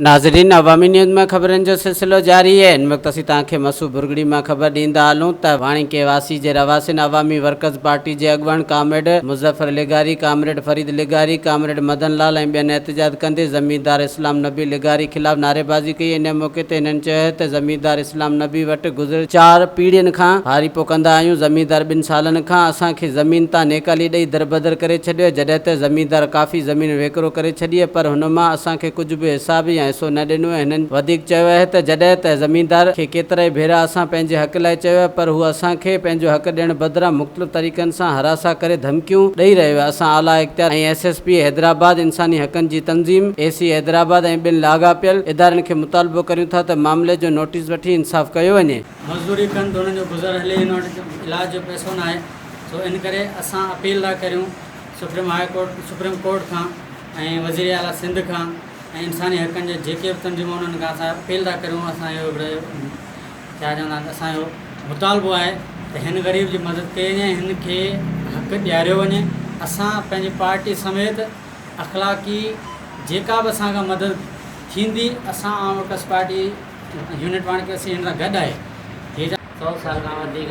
नाज़रीन, अवामी न्यूज़ में खबरन जो सिलसिलो जारी है। इन वक्त असीं तव्हांखे मसू बुरगड़ी में खबर ॾींदा हलूं त वाणी केवासी जे रवासिन अवामी वर्कर्स पार्टी जे अॻुवान कामरेड मुज़फ़र लिगारी, कामरेड फरीद लिगारी, कामरेड मदन लाल ऐं ॿियनि एहतजाज कंदे ज़मींदार इस्लाम नबी लिगारी खिलाफ़ नारेबाज़ी कई। इन मौक़े ते हिननि चयो त ज़मींदार इस्लाम नबी वटि गुज़िर 4 पीढ़ियुनि खां हारीपो कंदा आहियूं। ज़मींदार 2 सालनि खां असांखे ज़मीन तां नेकाली ॾेई दरबदर करे छॾियो, जॾहिं त ज़मींदार काफ़ी ज़मीन वेकिरो करे छॾी, पर हुन मां असांखे कुझु बि हिसाब या हिसो न ॾिनो। हिननि वधीक चयो आहे त जॾहिं त ज़मींदार खे केतिराई भेरा असां पंहिंजे हक़ लाइ चयो आहे, पर हू असांखे पंहिंजो हक़ ॾियण बदिरां मुख़्तलिफ़ तरीक़नि सां हरासा करे धमकियूं ॾेई रहियो आहे। असां आला इख्तियार ऐं SSP हैदराबाद, इंसानी हक़नि जी तंज़ीम AC हैदराबाद ऐं ॿिनि लाॻापियल इदारनि खे मुतालबो करियूं था त मामले जो नोटिस वठी इंसाफ़ कयो वञे। मज़दूरी कनि त हुननि जो गुज़र हले, इलाज जो पैसो न आहे, सो इन करे असां अपील था करियूं सुप्रीम कोर्ट खां ऐं वज़ीर आला सिंध खां ऐं इंसानी हक़नि जे जेके बि तंज़ीमूं उन्हनि खां असां अपील था करियूं। असांजो छा चवंदा आहिनि, असांजो मुतालबो आहे त हिन ग़रीब जी मदद कई वञे, हिन खे हक़ ॾियारियो वञे। असां पंहिंजी पार्टी समेत अख़लाक़ी जेका बि असांखां मदद थींदी, असां आम वर्कर्स पार्टी यूनिट पाण खे असीं हिन सां गॾु आहे। 100 साल खां वधीक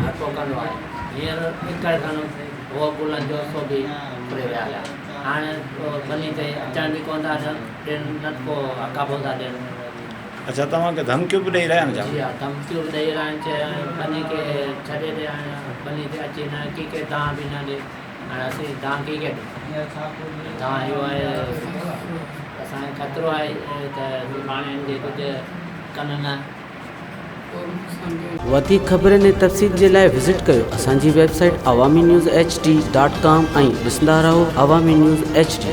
हक़ो कंदो आहे। हींअर एकड़ खनि उहो गुलनि जो सो बि फुरे विया हुआ। हाणे बनी ते अचण बि कोन था ॾियनि, न को अकाबो था ॾियनि। अच्छा, तव्हांखे धमकियूं बि ॾेई रहिया आहिनि? जी हा, धमकियूं बि ॾेई रहिया आहिनि। चए बनी खे छॾे ॾे, बनी ते अची न की के तव्हां बि न ॾे। हाणे असीं तव्हां की के तव्हां इहो आहे, असांखे ख़तरो आहे त सुभाणे हिन जे कुझु कनि न। वधीक ख़बरनि ऐं तफ़सील जे लाइ विज़िट कयो असांजी वेबसाइट awami news hd.com ऐं ॾिसंदा रहो अवामी न्यूज़ HD।